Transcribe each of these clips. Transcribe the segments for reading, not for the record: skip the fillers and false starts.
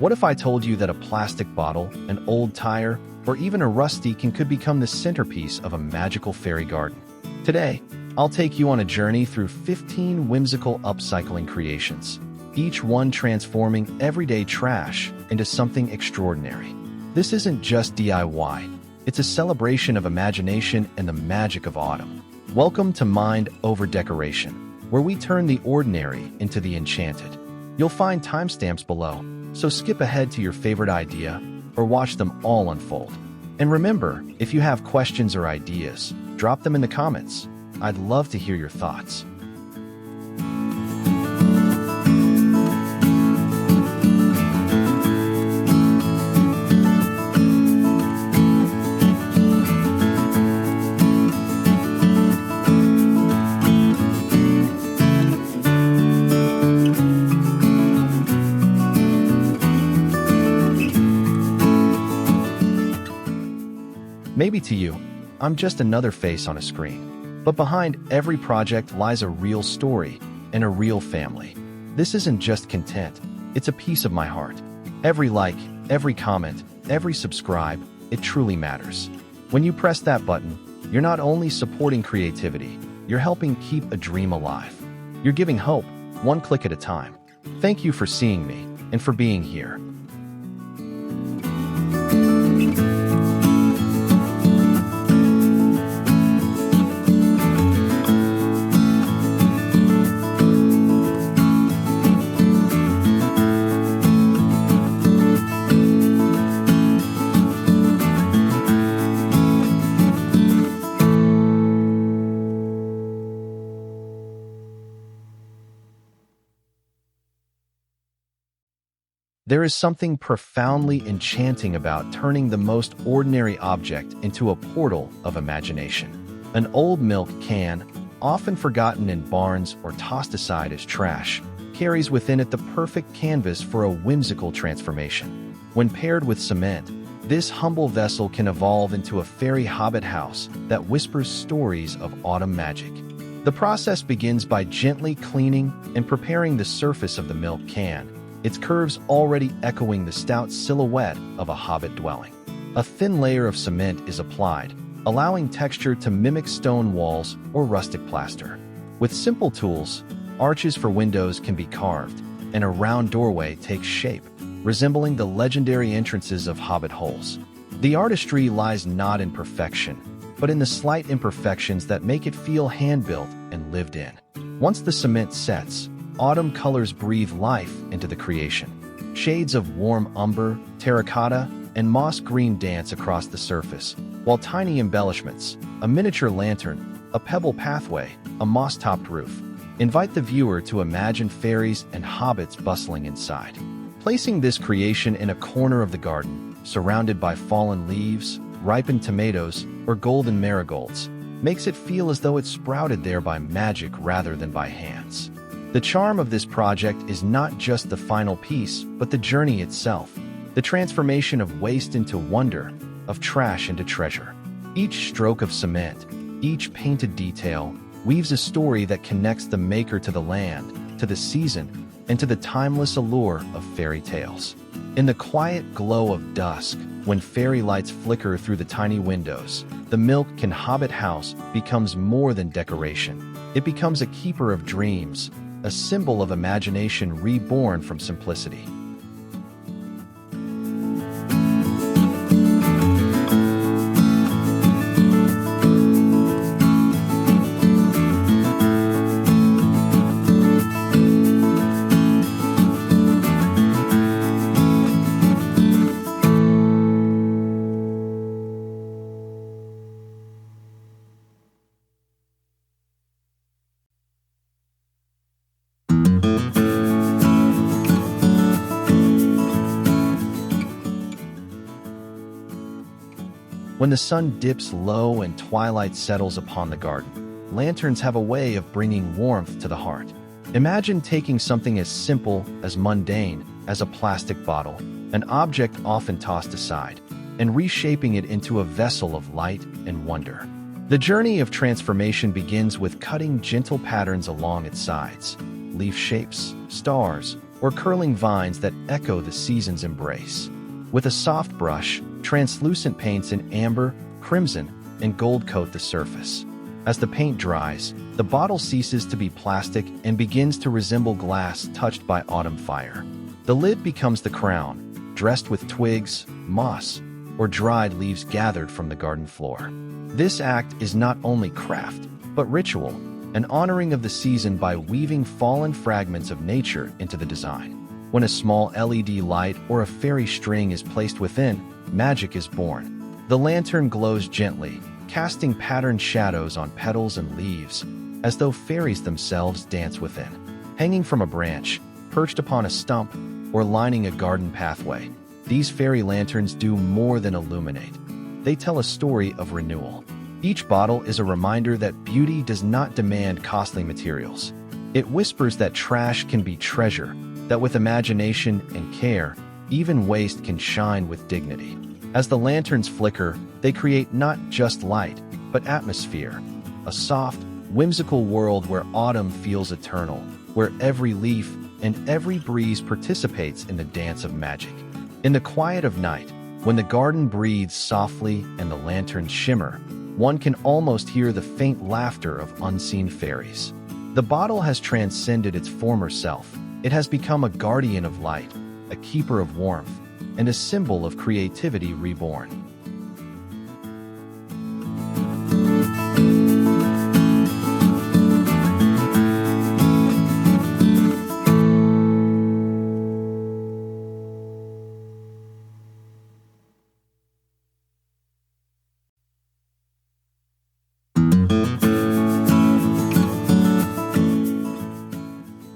What if I told you that a plastic bottle, an old tire, or even a rusty could become the centerpiece of a magical fairy garden? Today, I'll take you on a journey through 15 whimsical upcycling creations, each one transforming everyday trash into something extraordinary. This isn't just DIY, it's a celebration of imagination and the magic of autumn. Welcome to Mind Over Decoration, where we turn the ordinary into the enchanted. You'll find timestamps below, so skip ahead to your favorite idea or watch them all unfold. And remember, if you have questions or ideas, drop them in the comments. I'd love to hear your thoughts. Maybe to you, I'm just another face on a screen. But behind every project lies a real story and a real family. This isn't just content, it's a piece of my heart. Every like, every comment, every subscribe, it truly matters. When you press that button, you're not only supporting creativity, you're helping keep a dream alive. You're giving hope, one click at a time. Thank you for seeing me and for being here. There is something profoundly enchanting about turning the most ordinary object into a portal of imagination. An old milk can, often forgotten in barns or tossed aside as trash, carries within it the perfect canvas for a whimsical transformation. When paired with cement, this humble vessel can evolve into a fairy hobbit house that whispers stories of autumn magic. The process begins by gently cleaning and preparing the surface of the milk can, its curves already echoing the stout silhouette of a hobbit dwelling. A thin layer of cement is applied, allowing texture to mimic stone walls or rustic plaster. With simple tools, arches for windows can be carved, and a round doorway takes shape, resembling the legendary entrances of hobbit holes. The artistry lies not in perfection, but in the slight imperfections that make it feel hand-built and lived in. Once the cement sets, autumn colors breathe life into the creation. Shades of warm umber, terracotta, and moss green dance across the surface, while tiny embellishments, a miniature lantern, a pebble pathway, a moss-topped roof, invite the viewer to imagine fairies and hobbits bustling inside. Placing this creation in a corner of the garden, surrounded by fallen leaves, ripened tomatoes, or golden marigolds, makes it feel as though it sprouted there by magic rather than by hands. The charm of this project is not just the final piece, but the journey itself, the transformation of waste into wonder, of trash into treasure. Each stroke of cement, each painted detail, weaves a story that connects the maker to the land, to the season, and to the timeless allure of fairy tales. In the quiet glow of dusk, when fairy lights flicker through the tiny windows, the milk can hobbit house becomes more than decoration. It becomes a keeper of dreams, a symbol of imagination reborn from simplicity. When the sun dips low and twilight settles upon the garden, lanterns have a way of bringing warmth to the heart. Imagine taking something as simple, as mundane, as a plastic bottle, an object often tossed aside, and reshaping it into a vessel of light and wonder. The journey of transformation begins with cutting gentle patterns along its sides, leaf shapes, stars, or curling vines that echo the season's embrace. With a soft brush, translucent paints in amber, crimson, and gold coat the surface. As the paint dries, the bottle ceases to be plastic and begins to resemble glass touched by autumn fire. The lid becomes the crown, dressed with twigs, moss, or dried leaves gathered from the garden floor. This act is not only craft, but ritual, an honoring of the season by weaving fallen fragments of nature into the design. When a small LED light or a fairy string is placed within, magic is born. The lantern glows gently, casting patterned shadows on petals and leaves, as though fairies themselves dance within. Hanging from a branch, perched upon a stump, or lining a garden pathway, these fairy lanterns do more than illuminate. They tell a story of renewal. Each bottle is a reminder that beauty does not demand costly materials. It whispers that trash can be treasure, that with imagination and care, even waste can shine with dignity. As the lanterns flicker, they create not just light, but atmosphere. A soft, whimsical world where autumn feels eternal, where every leaf and every breeze participates in the dance of magic. In the quiet of night, when the garden breathes softly and the lanterns shimmer, one can almost hear the faint laughter of unseen fairies. The bottle has transcended its former self. It has become a guardian of light, a keeper of warmth, and a symbol of creativity reborn.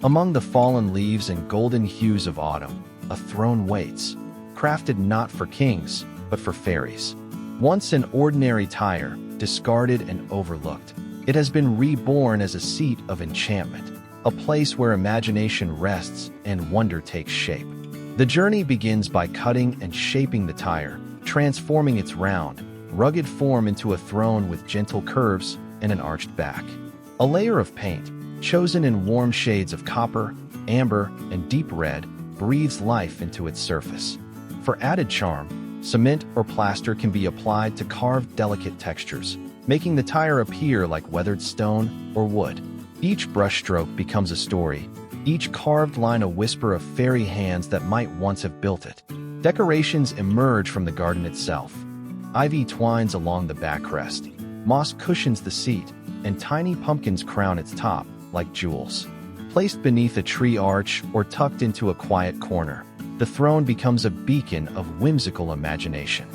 Among the fallen leaves and golden hues of autumn, a throne waits, crafted not for kings, but for fairies. Once an ordinary tire, discarded and overlooked, it has been reborn as a seat of enchantment, a place where imagination rests and wonder takes shape. The journey begins by cutting and shaping the tire, transforming its round, rugged form into a throne with gentle curves and an arched back. A layer of paint, chosen in warm shades of copper, amber, and deep red, breathes life into its surface. For added charm, cement or plaster can be applied to carve delicate textures, making the tire appear like weathered stone or wood. Each brushstroke becomes a story, each carved line a whisper of fairy hands that might once have built it. Decorations emerge from the garden itself. Ivy twines along the backrest, moss cushions the seat, and tiny pumpkins crown its top, like jewels. Placed beneath a tree arch or tucked into a quiet corner, the throne becomes a beacon of whimsical imagination.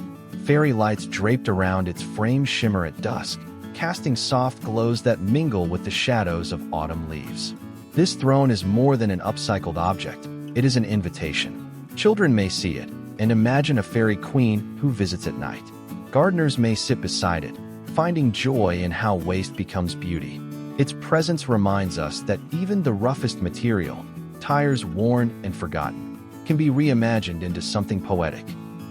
Fairy lights draped around its frame shimmer at dusk, casting soft glows that mingle with the shadows of autumn leaves. This throne is more than an upcycled object, it is an invitation. Children may see it and imagine a fairy queen who visits at night. Gardeners may sit beside it, finding joy in how waste becomes beauty. Its presence reminds us that even the roughest material, tires worn and forgotten, can be reimagined into something poetic.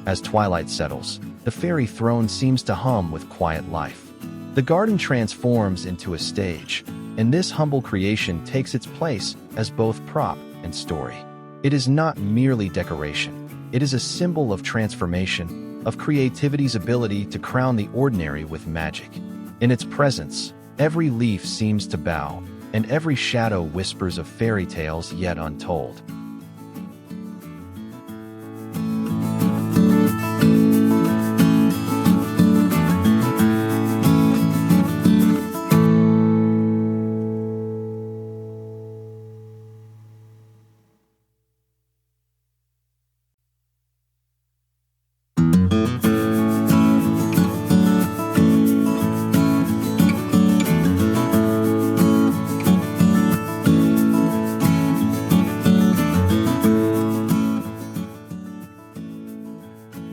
As twilight settles, the fairy throne seems to hum with quiet life. The garden transforms into a stage, and this humble creation takes its place as both prop and story. It is not merely decoration. It is a symbol of transformation, of creativity's ability to crown the ordinary with magic. In its presence, every leaf seems to bow, and every shadow whispers of fairy tales yet untold.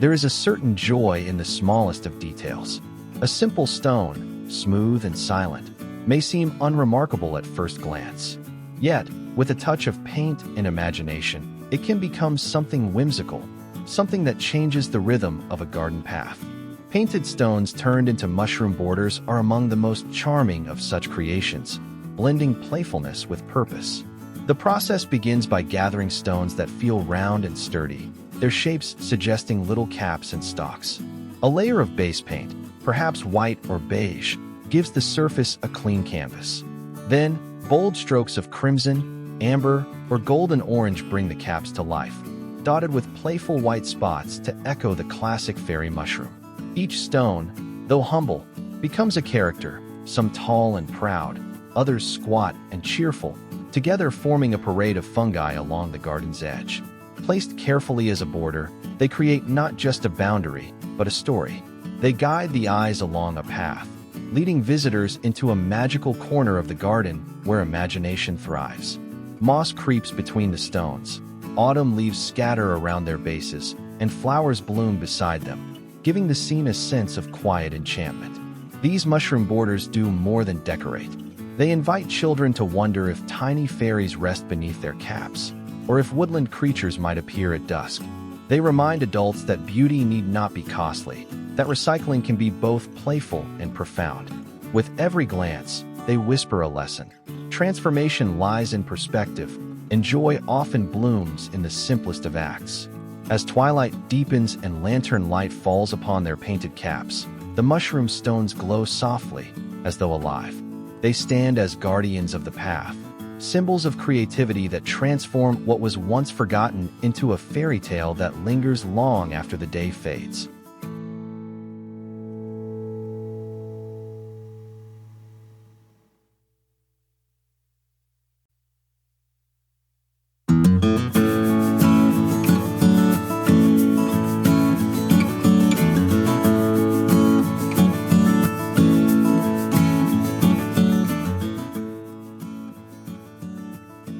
There is a certain joy in the smallest of details. A simple stone, smooth and silent, may seem unremarkable at first glance. Yet, with a touch of paint and imagination, it can become something whimsical, something that changes the rhythm of a garden path. Painted stones turned into mushroom borders are among the most charming of such creations, blending playfulness with purpose. The process begins by gathering stones that feel round and sturdy, their shapes suggesting little caps and stalks. A layer of base paint, perhaps white or beige, gives the surface a clean canvas. Then, bold strokes of crimson, amber, or golden orange bring the caps to life, dotted with playful white spots to echo the classic fairy mushroom. Each stone, though humble, becomes a character, some tall and proud, others squat and cheerful, together forming a parade of fungi along the garden's edge. Placed carefully as a border, they create not just a boundary, but a story. They guide the eyes along a path, leading visitors into a magical corner of the garden where imagination thrives. Moss creeps between the stones, autumn leaves scatter around their bases, and flowers bloom beside them, giving the scene a sense of quiet enchantment. These mushroom borders do more than decorate. They invite children to wonder if tiny fairies rest beneath their caps, or if woodland creatures might appear at dusk. They remind adults that beauty need not be costly, that recycling can be both playful and profound. With every glance, they whisper a lesson. Transformation lies in perspective, and joy often blooms in the simplest of acts. As twilight deepens and lantern light falls upon their painted caps, the mushroom stones glow softly, as though alive. They stand as guardians of the path, symbols of creativity that transform what was once forgotten into a fairy tale that lingers long after the day fades.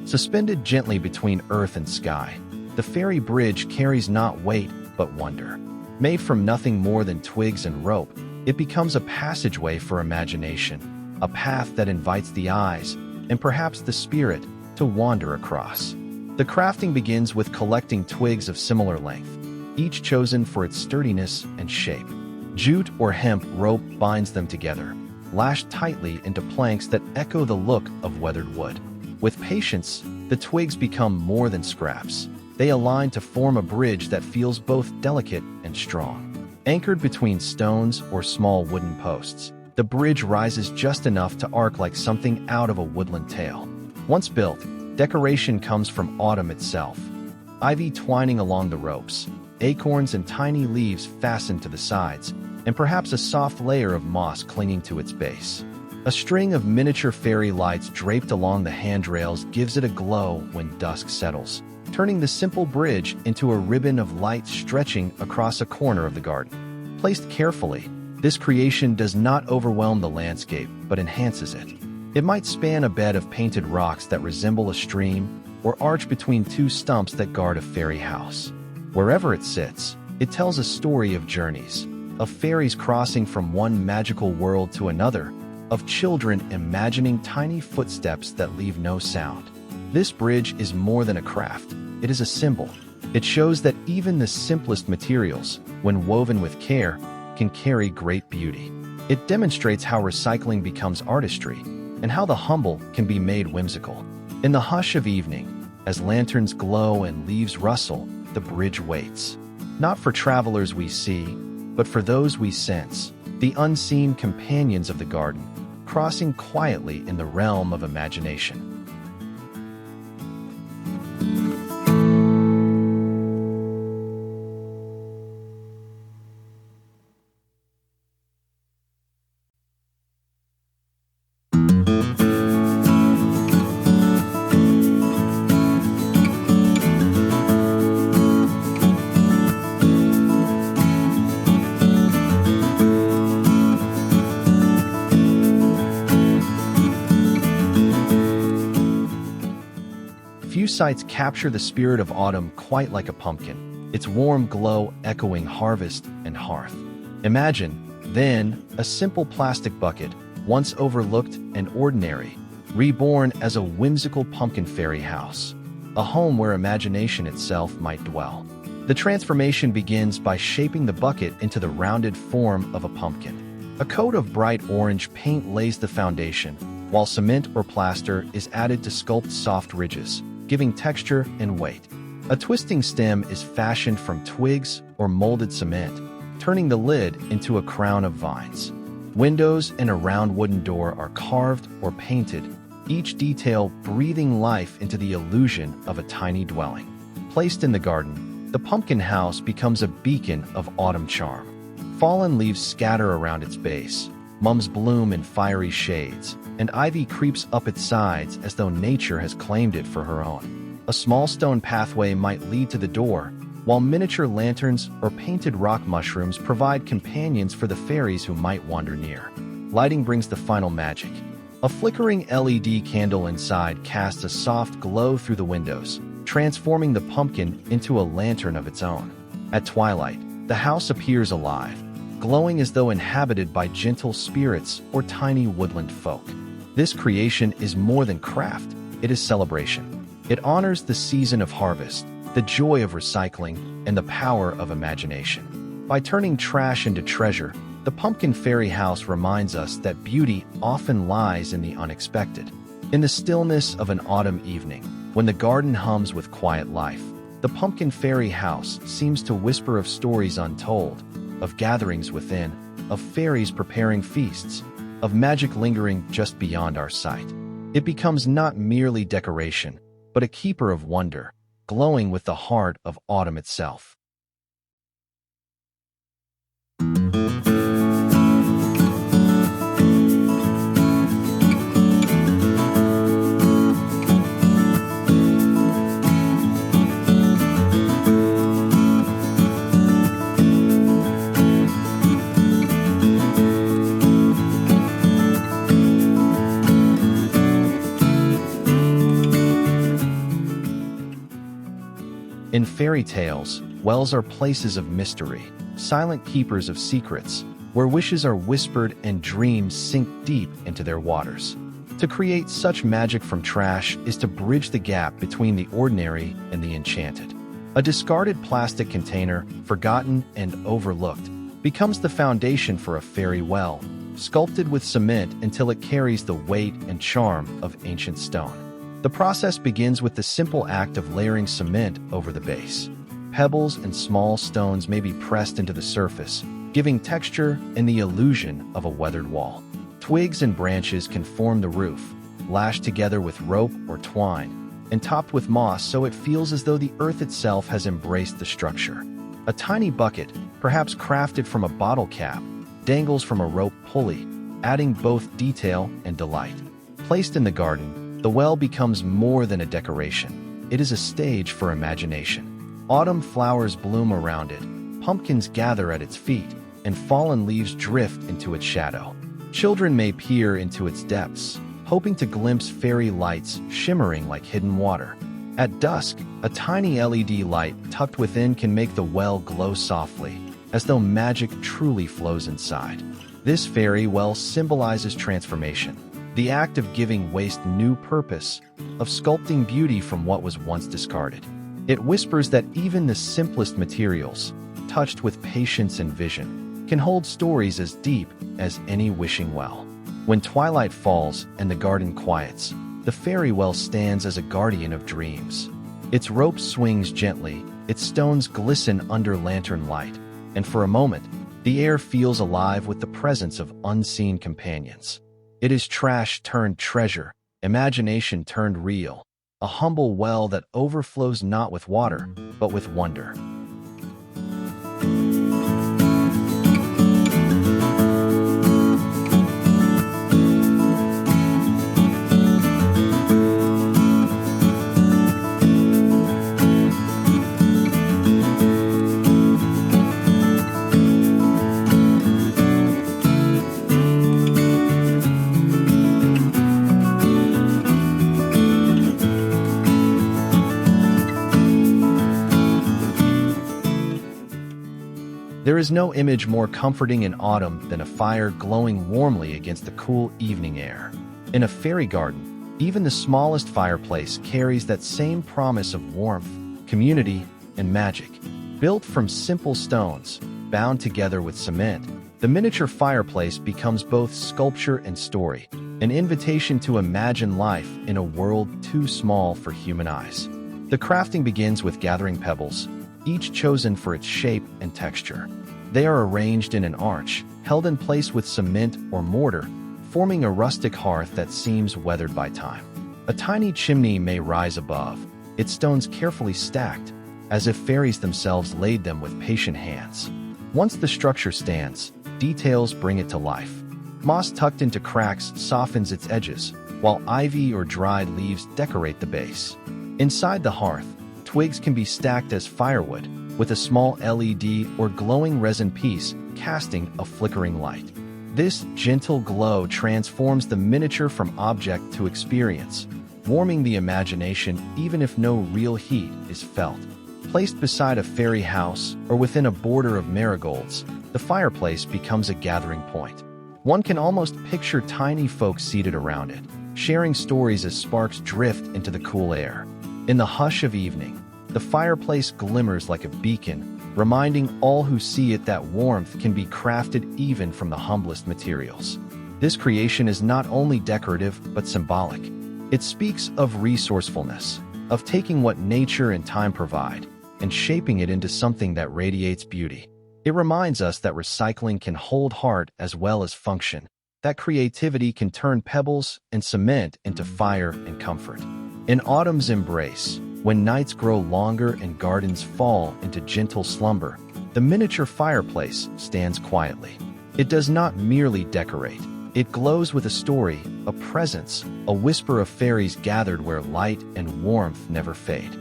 Suspended gently between earth and sky, the fairy bridge carries not weight, but wonder. Made from nothing more than twigs and rope, it becomes a passageway for imagination, a path that invites the eyes, and perhaps the spirit, to wander across. The crafting begins with collecting twigs of similar length, each chosen for its sturdiness and shape. Jute or hemp rope binds them together, lashed tightly into planks that echo the look of weathered wood. With patience, the twigs become more than scraps. They align to form a bridge that feels both delicate and strong. Anchored between stones or small wooden posts, the bridge rises just enough to arc like something out of a woodland tale. Once built, decoration comes from autumn itself. Ivy twining along the ropes, acorns and tiny leaves fastened to the sides, and perhaps a soft layer of moss clinging to its base. A string of miniature fairy lights draped along the handrails gives it a glow when dusk settles, turning the simple bridge into a ribbon of light stretching across a corner of the garden. Placed carefully, this creation does not overwhelm the landscape, but enhances it. It might span a bed of painted rocks that resemble a stream, or arch between two stumps that guard a fairy house. Wherever it sits, it tells a story of journeys, of fairies crossing from one magical world to another, of children imagining tiny footsteps that leave no sound. This bridge is more than a craft, it is a symbol. It shows that even the simplest materials, when woven with care, can carry great beauty. It demonstrates how recycling becomes artistry, and how the humble can be made whimsical. In the hush of evening, as lanterns glow and leaves rustle, the bridge waits. Not for travelers we see, but for those we sense, the unseen companions of the garden, crossing quietly in the realm of imagination. Few sights capture the spirit of autumn quite like a pumpkin, its warm glow echoing harvest and hearth. Imagine, then, a simple plastic bucket, once overlooked and ordinary, reborn as a whimsical pumpkin fairy house, a home where imagination itself might dwell. The transformation begins by shaping the bucket into the rounded form of a pumpkin. A coat of bright orange paint lays the foundation, while cement or plaster is added to sculpt soft ridges, giving texture and weight. A twisting stem is fashioned from twigs or molded cement, turning the lid into a crown of vines. Windows and a round wooden door are carved or painted, each detail breathing life into the illusion of a tiny dwelling. Placed in the garden, the pumpkin house becomes a beacon of autumn charm. Fallen leaves scatter around its base, mums bloom in fiery shades, and ivy creeps up its sides as though nature has claimed it for her own. A small stone pathway might lead to the door, while miniature lanterns or painted rock mushrooms provide companions for the fairies who might wander near. Lighting brings the final magic. A flickering LED candle inside casts a soft glow through the windows, transforming the pumpkin into a lantern of its own. At twilight, the house appears alive, glowing as though inhabited by gentle spirits or tiny woodland folk. This creation is more than craft, it is celebration. It honors the season of harvest, the joy of recycling, and the power of imagination. By turning trash into treasure, the Pumpkin Fairy House reminds us that beauty often lies in the unexpected. In the stillness of an autumn evening, when the garden hums with quiet life, the Pumpkin Fairy House seems to whisper of stories untold, of gatherings within, of fairies preparing feasts, of magic lingering just beyond our sight. It becomes not merely decoration, but a keeper of wonder, glowing with the heart of autumn itself. In fairy tales, wells are places of mystery, silent keepers of secrets, where wishes are whispered and dreams sink deep into their waters. To create such magic from trash is to bridge the gap between the ordinary and the enchanted. A discarded plastic container, forgotten and overlooked, becomes the foundation for a fairy well, sculpted with cement until it carries the weight and charm of ancient stone. The process begins with the simple act of layering cement over the base. Pebbles and small stones may be pressed into the surface, giving texture and the illusion of a weathered wall. Twigs and branches can form the roof, lashed together with rope or twine, and topped with moss so it feels as though the earth itself has embraced the structure. A tiny bucket, perhaps crafted from a bottle cap, dangles from a rope pulley, adding both detail and delight. Placed in the garden, the well becomes more than a decoration. It is a stage for imagination. Autumn flowers bloom around it, pumpkins gather at its feet, and fallen leaves drift into its shadow. Children may peer into its depths, hoping to glimpse fairy lights shimmering like hidden water. At dusk, a tiny LED light tucked within can make the well glow softly, as though magic truly flows inside. This fairy well symbolizes transformation, the act of giving waste new purpose, of sculpting beauty from what was once discarded. It whispers that even the simplest materials, touched with patience and vision, can hold stories as deep as any wishing well. When twilight falls and the garden quiets, the fairy well stands as a guardian of dreams. Its rope swings gently, its stones glisten under lantern light, and for a moment, the air feels alive with the presence of unseen companions. It is trash turned treasure, imagination turned real, a humble well that overflows not with water, but with wonder. There is no image more comforting in autumn than a fire glowing warmly against the cool evening air. In a fairy garden, even the smallest fireplace carries that same promise of warmth, community, and magic. Built from simple stones, bound together with cement, the miniature fireplace becomes both sculpture and story, an invitation to imagine life in a world too small for human eyes. The crafting begins with gathering pebbles, each chosen for its shape and texture. They are arranged in an arch, held in place with cement or mortar, forming a rustic hearth that seems weathered by time. A tiny chimney may rise above, its stones carefully stacked, as if fairies themselves laid them with patient hands. Once the structure stands, details bring it to life. Moss tucked into cracks softens its edges, while ivy or dried leaves decorate the base. Inside the hearth, twigs can be stacked as firewood, with a small LED or glowing resin piece casting a flickering light. This gentle glow transforms the miniature from object to experience, warming the imagination even if no real heat is felt. Placed beside a fairy house or within a border of marigolds, the fireplace becomes a gathering point. One can almost picture tiny folk seated around it, sharing stories as sparks drift into the cool air. In the hush of evening, the fireplace glimmers like a beacon, reminding all who see it that warmth can be crafted even from the humblest materials. This creation is not only decorative but symbolic. It speaks of resourcefulness, of taking what nature and time provide, and shaping it into something that radiates beauty. It reminds us that recycling can hold heart as well as function, that creativity can turn pebbles and cement into fire and comfort. In autumn's embrace, when nights grow longer and gardens fall into gentle slumber, the miniature fireplace stands quietly. It does not merely decorate. It glows with a story, a presence, a whisper of fairies gathered where light and warmth never fade.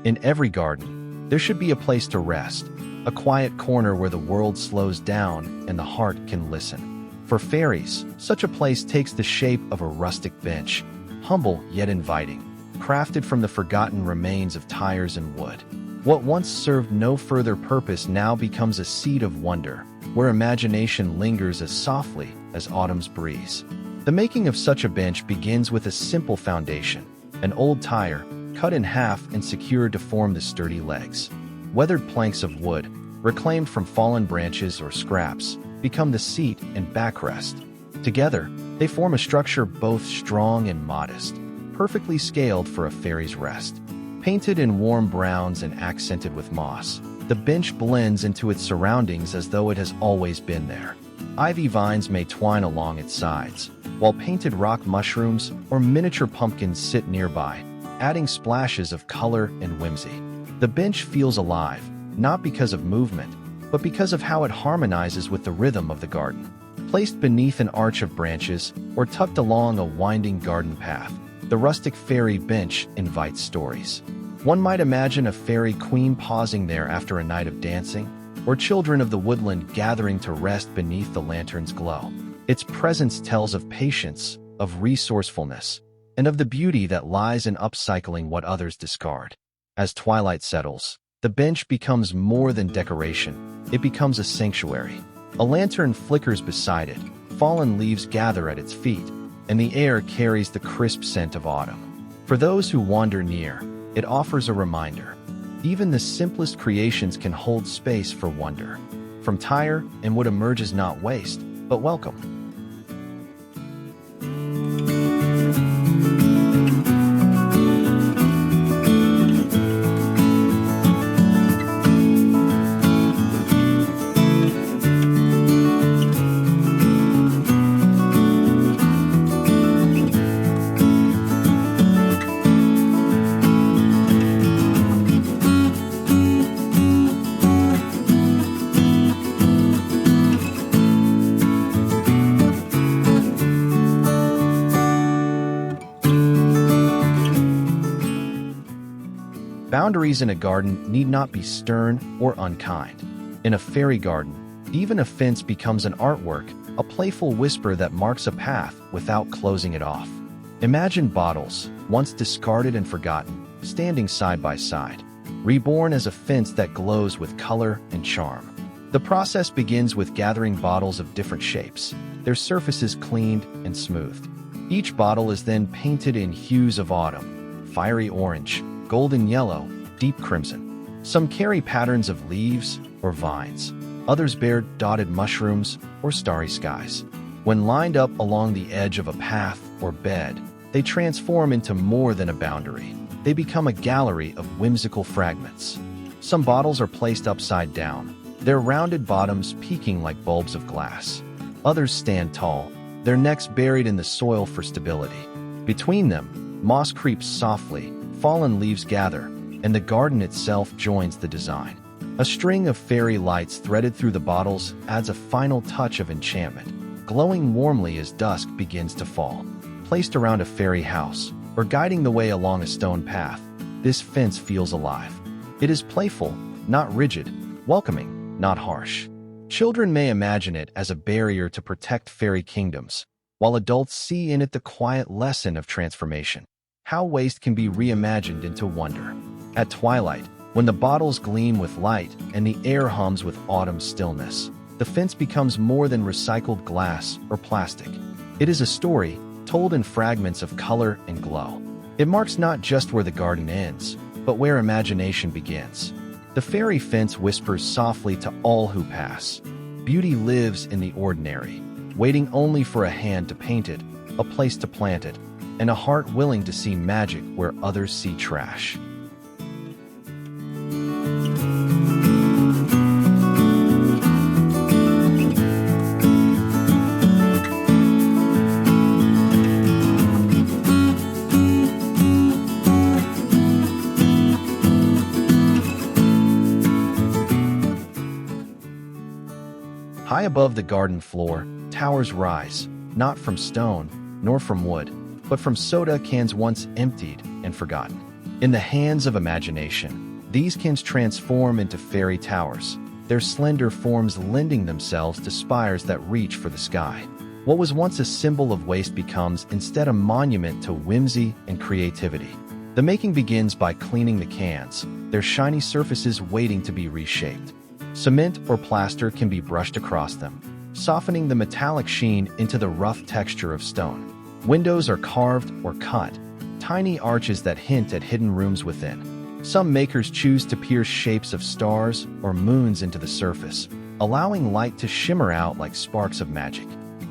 In every garden, there should be a place to rest, a quiet corner where the world slows down and the heart can listen. For fairies, such a place takes the shape of a rustic bench, humble yet inviting, crafted from the forgotten remains of tires and wood. What once served no further purpose now becomes a seat of wonder, where imagination lingers as softly as autumn's breeze. The making of such a bench begins with a simple foundation, an old tire, cut in half and secured to form the sturdy legs. Weathered planks of wood, reclaimed from fallen branches or scraps, become the seat and backrest. Together, they form a structure both strong and modest, perfectly scaled for a fairy's rest. Painted in warm browns and accented with moss, the bench blends into its surroundings as though it has always been there. Ivy vines may twine along its sides, while painted rock mushrooms or miniature pumpkins sit nearby, adding splashes of color and whimsy. The bench feels alive, not because of movement, but because of how it harmonizes with the rhythm of the garden. Placed beneath an arch of branches or tucked along a winding garden path, the rustic fairy bench invites stories. One might imagine a fairy queen pausing there after a night of dancing, or children of the woodland gathering to rest beneath the lantern's glow. Its presence tells of patience, of resourcefulness, and of the beauty that lies in upcycling what others discard. As twilight settles, the bench becomes more than decoration. It becomes a sanctuary. A lantern flickers beside it, fallen leaves gather at its feet, and the air carries the crisp scent of autumn. For those who wander near, it offers a reminder. Even the simplest creations can hold space for wonder. From tire and what emerges not waste, but welcome. Boundaries in a garden need not be stern or unkind. In a fairy garden, Even a fence becomes an artwork, a playful whisper that marks a path without closing it off. Imagine bottles, once discarded and forgotten, standing side by side, reborn as a fence that glows with color and charm. The process begins with gathering bottles of different shapes, their surfaces cleaned and smoothed. Each bottle is then painted in hues of autumn: fiery orange, golden yellow, deep crimson. Some carry patterns of leaves or vines. Others bear dotted mushrooms or starry skies. When lined up along the edge of a path or bed, they transform into more than a boundary. They become a gallery of whimsical fragments. Some bottles are placed upside down, their rounded bottoms peaking like bulbs of glass. Others stand tall, their necks buried in the soil for stability. Between them, moss creeps softly, fallen leaves gather, and the garden itself joins the design. A string of fairy lights threaded through the bottles adds a final touch of enchantment, glowing warmly as dusk begins to fall. Placed around a fairy house, or guiding the way along a stone path, this fence feels alive. It is playful, not rigid, welcoming, not harsh. Children may imagine it as a barrier to protect fairy kingdoms, while adults see in it the quiet lesson of transformation, how waste can be reimagined into wonder. At twilight, when the bottles gleam with light and the air hums with autumn stillness, the fence becomes more than recycled glass or plastic. It is a story told in fragments of color and glow. It marks not just where the garden ends, but where imagination begins. The fairy fence whispers softly to all who pass. Beauty lives in the ordinary, waiting only for a hand to paint it, a place to plant it, and a heart willing to see magic where others see trash. High above the garden floor, towers rise, not from stone, nor from wood, but from soda cans once emptied and forgotten. In the hands of imagination, these cans transform into fairy towers, their slender forms lending themselves to spires that reach for the sky. What was once a symbol of waste becomes instead a monument to whimsy and creativity. The making begins by cleaning the cans, their shiny surfaces waiting to be reshaped. Cement or plaster can be brushed across them, softening the metallic sheen into the rough texture of stone. Windows are carved or cut, tiny arches that hint at hidden rooms within. Some makers choose to pierce shapes of stars or moons into the surface, allowing light to shimmer out like sparks of magic.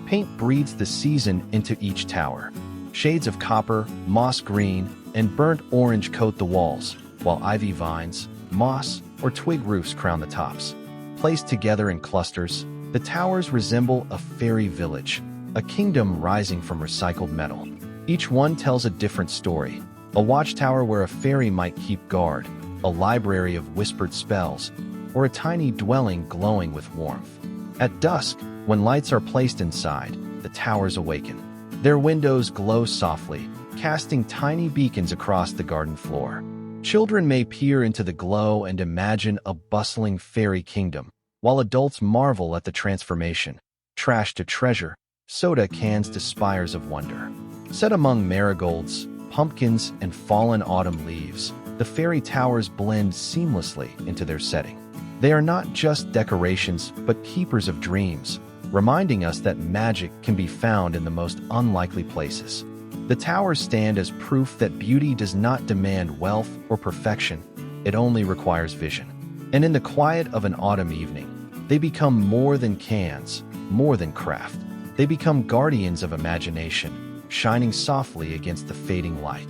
Paint breathes the season into each tower. Shades of copper, moss green, and burnt orange coat the walls, while ivy vines, moss, or twig roofs crown the tops. Placed together in clusters, the towers resemble a fairy village, a kingdom rising from recycled metal. Each one tells a different story: a watchtower where a fairy might keep guard, a library of whispered spells, or a tiny dwelling glowing with warmth. At dusk, when lights are placed inside, the towers awaken. Their windows glow softly, casting tiny beacons across the garden floor. Children may peer into the glow and imagine a bustling fairy kingdom, while adults marvel at the transformation. Trash to treasure, soda cans to spires of wonder. Set among marigolds, pumpkins, and fallen autumn leaves, the fairy towers blend seamlessly into their setting. They are not just decorations, but keepers of dreams, reminding us that magic can be found in the most unlikely places. The towers stand as proof that beauty does not demand wealth or perfection, it only requires vision. And in the quiet of an autumn evening, they become more than cans, more than craft. They become guardians of imagination, shining softly against the fading light.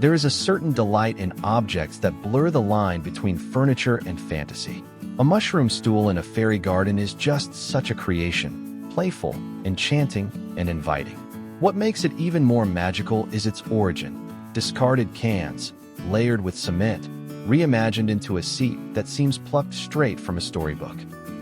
There is a certain delight in objects that blur the line between furniture and fantasy. A mushroom stool in a fairy garden is just such a creation, playful, enchanting, and inviting. What makes it even more magical is its origin. Discarded cans, layered with cement, reimagined into a seat that seems plucked straight from a storybook.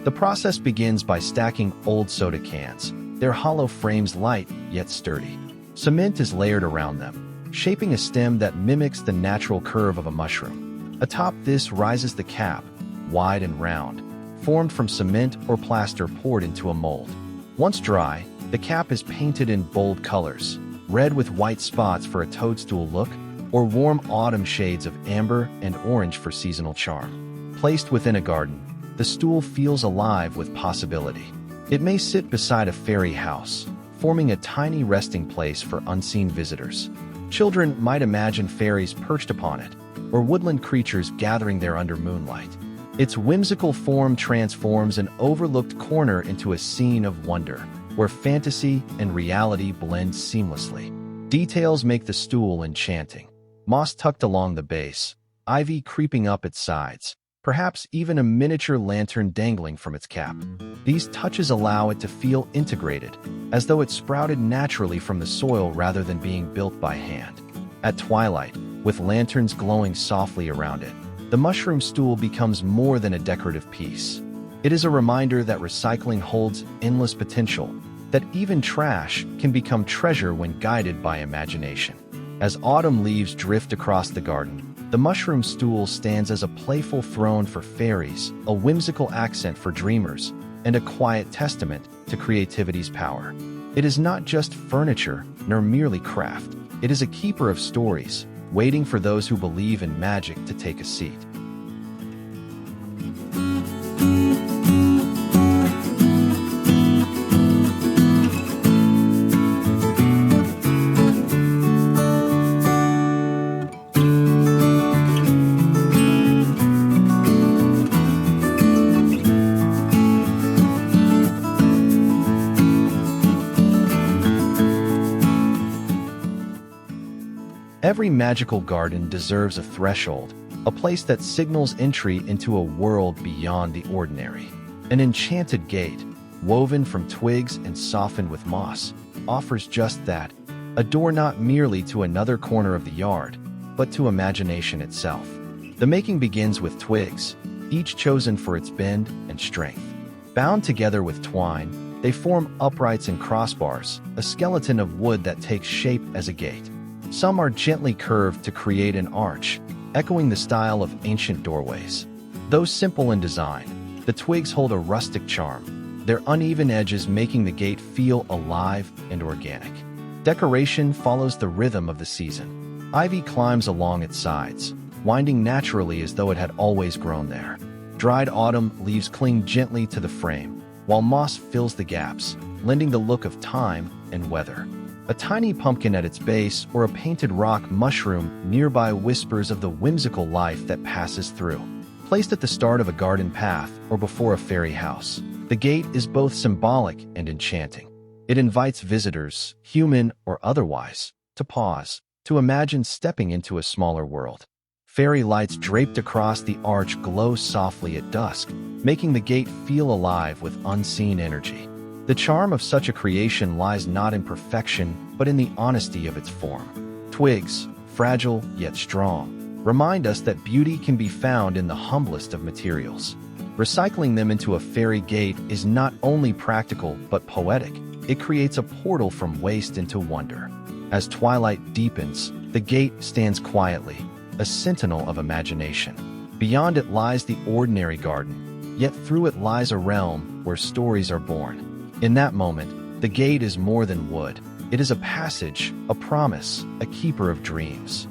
The process begins by stacking old soda cans, their hollow frames light yet sturdy. Cement is layered around them, shaping a stem that mimics the natural curve of a mushroom. Atop this rises the cap, wide and round, formed from cement or plaster poured into a mold. Once dry, the cap is painted in bold colors, red with white spots for a toadstool look, or warm autumn shades of amber and orange for seasonal charm. Placed within a garden, the stool feels alive with possibility. It may sit beside a fairy house, forming a tiny resting place for unseen visitors. Children might imagine fairies perched upon it, or woodland creatures gathering there under moonlight. Its whimsical form transforms an overlooked corner into a scene of wonder, where fantasy and reality blend seamlessly. Details make the stool enchanting. Moss tucked along the base, ivy creeping up its sides, perhaps even a miniature lantern dangling from its cap. These touches allow it to feel integrated, as though it sprouted naturally from the soil rather than being built by hand. At twilight, with lanterns glowing softly around it, the mushroom stool becomes more than a decorative piece. It is a reminder that recycling holds endless potential, that even trash can become treasure when guided by imagination. As autumn leaves drift across the garden, the mushroom stool stands as a playful throne for fairies, a whimsical accent for dreamers, and a quiet testament to creativity's power. It is not just furniture, nor merely craft. It is a keeper of stories, waiting for those who believe in magic to take a seat. Every magical garden deserves a threshold, a place that signals entry into a world beyond the ordinary. An enchanted gate, woven from twigs and softened with moss, offers just that, a door not merely to another corner of the yard, but to imagination itself. The making begins with twigs, each chosen for its bend and strength. Bound together with twine, they form uprights and crossbars, a skeleton of wood that takes shape as a gate. Some are gently curved to create an arch, echoing the style of ancient doorways. Though simple in design, the twigs hold a rustic charm, their uneven edges making the gate feel alive and organic. Decoration follows the rhythm of the season. Ivy climbs along its sides, winding naturally as though it had always grown there. Dried autumn leaves cling gently to the frame, while moss fills the gaps, lending the look of time and weather. A tiny pumpkin at its base or a painted rock mushroom nearby whispers of the whimsical life that passes through. Placed at the start of a garden path or before a fairy house, the gate is both symbolic and enchanting. It invites visitors, human or otherwise, to pause, to imagine stepping into a smaller world. Fairy lights draped across the arch glow softly at dusk, making the gate feel alive with unseen energy. The charm of such a creation lies not in perfection, but in the honesty of its form. Twigs, fragile yet strong, remind us that beauty can be found in the humblest of materials. Recycling them into a fairy gate is not only practical but poetic. It creates a portal from waste into wonder. As twilight deepens, the gate stands quietly, a sentinel of imagination. Beyond it lies the ordinary garden, yet through it lies a realm where stories are born. In that moment, the gate is more than wood. It is a passage, a promise, a keeper of dreams.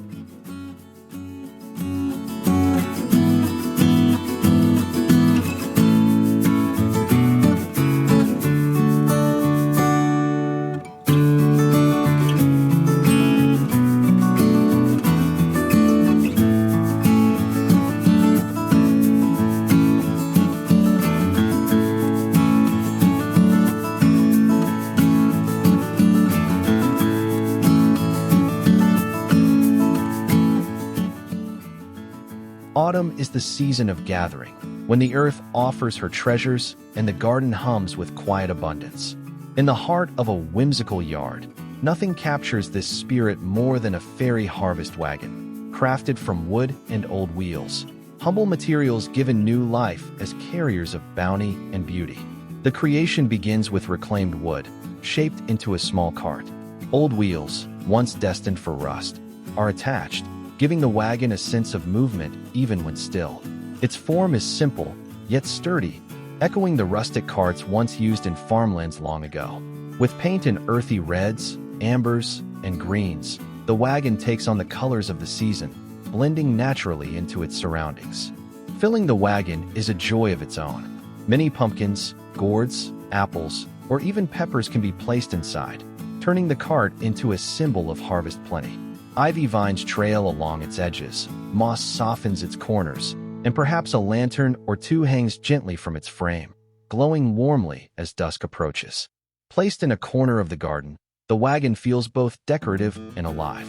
Autumn is the season of gathering, when the earth offers her treasures and the garden hums with quiet abundance. In the heart of a whimsical yard, nothing captures this spirit more than a fairy harvest wagon, crafted from wood and old wheels. Humble materials given new life as carriers of bounty and beauty. The creation begins with reclaimed wood, shaped into a small cart. Old wheels, once destined for rust, are attached, giving the wagon a sense of movement even when still. Its form is simple, yet sturdy, echoing the rustic carts once used in farmlands long ago. With paint in earthy reds, ambers, and greens, the wagon takes on the colors of the season, blending naturally into its surroundings. Filling the wagon is a joy of its own. Many pumpkins, gourds, apples, or even peppers can be placed inside, turning the cart into a symbol of harvest plenty. Ivy vines trail along its edges, moss softens its corners, and perhaps a lantern or two hangs gently from its frame, glowing warmly as dusk approaches. Placed in a corner of the garden, the wagon feels both decorative and alive.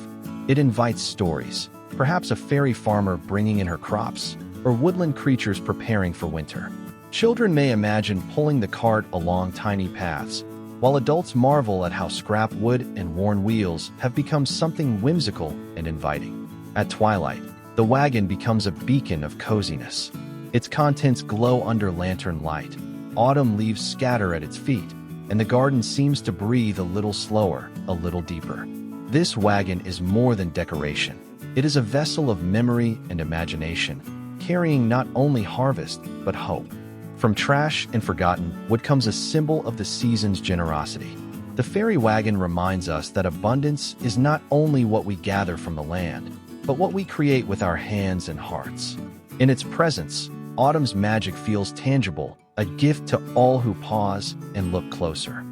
It invites stories, perhaps a fairy farmer bringing in her crops, or woodland creatures preparing for winter. Children may imagine pulling the cart along tiny paths, while adults marvel at how scrap wood and worn wheels have become something whimsical and inviting. At twilight, the wagon becomes a beacon of coziness. Its contents glow under lantern light. Autumn leaves scatter at its feet, and the garden seems to breathe a little slower, a little deeper. This wagon is more than decoration. It is a vessel of memory and imagination, carrying not only harvest, but hope. From trash and forgotten wood comes a symbol of the season's generosity. The fairy wagon reminds us that abundance is not only what we gather from the land, but what we create with our hands and hearts. In its presence, autumn's magic feels tangible, a gift to all who pause and look closer.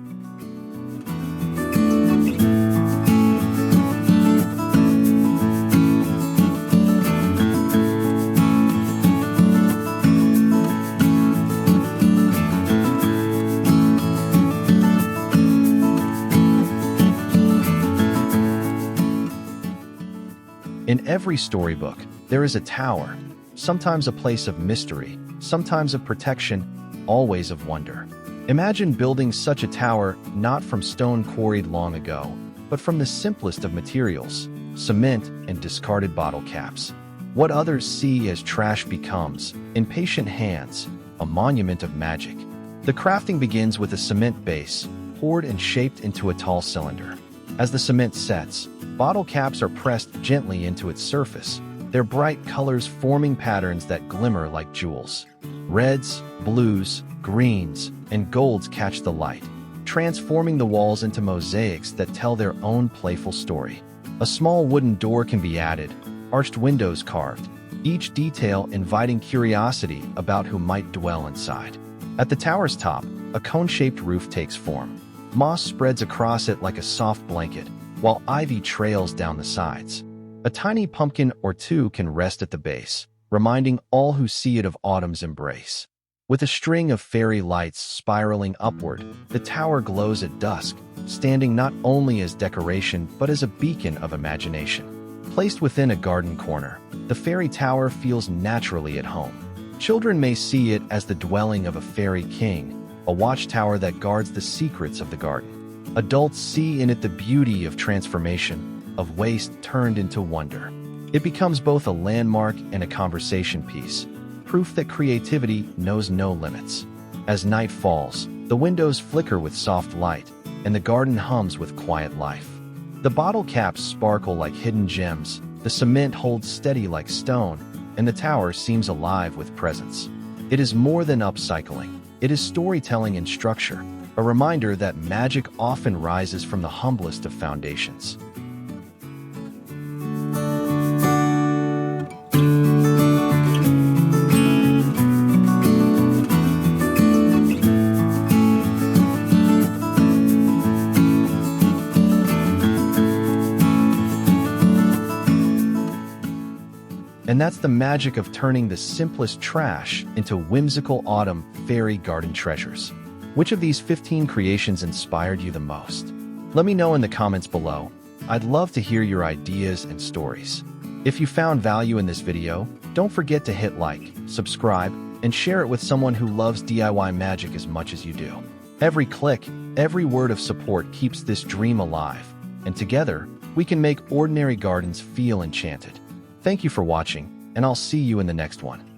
In every storybook, there is a tower, sometimes a place of mystery, sometimes of protection, always of wonder. Imagine building such a tower not from stone quarried long ago, but from the simplest of materials, cement and discarded bottle caps. What others see as trash becomes, in patient hands, a monument of magic. The crafting begins with a cement base, poured and shaped into a tall cylinder. As the cement sets, bottle caps are pressed gently into its surface, their bright colors forming patterns that glimmer like jewels. Reds, blues, greens, and golds catch the light, transforming the walls into mosaics that tell their own playful story. A small wooden door can be added, arched windows carved, each detail inviting curiosity about who might dwell inside. At the tower's top, a cone-shaped roof takes form. Moss spreads across it like a soft blanket, while ivy trails down the sides. A tiny pumpkin or two can rest at the base, reminding all who see it of autumn's embrace. With a string of fairy lights spiraling upward, the tower glows at dusk, standing not only as decoration but as a beacon of imagination. Placed within a garden corner, the fairy tower feels naturally at home. Children may see it as the dwelling of a fairy king, a watchtower that guards the secrets of the garden. Adults see in it the beauty of transformation, of waste turned into wonder. It becomes both a landmark and a conversation piece, proof that creativity knows no limits. As night falls, the windows flicker with soft light, and the garden hums with quiet life. The bottle caps sparkle like hidden gems, the cement holds steady like stone, and the tower seems alive with presence. It is more than upcycling. It is storytelling in structure, a reminder that magic often rises from the humblest of foundations. And that's the magic of turning the simplest trash into whimsical autumn fairy garden treasures. Which of these 15 creations inspired you the most? Let me know in the comments below. I'd love to hear your ideas and stories. If you found value in this video, don't forget to hit like, subscribe, and share it with someone who loves DIY magic as much as you do. Every click, every word of support keeps this dream alive, and together, we can make ordinary gardens feel enchanted. Thank you for watching, and I'll see you in the next one.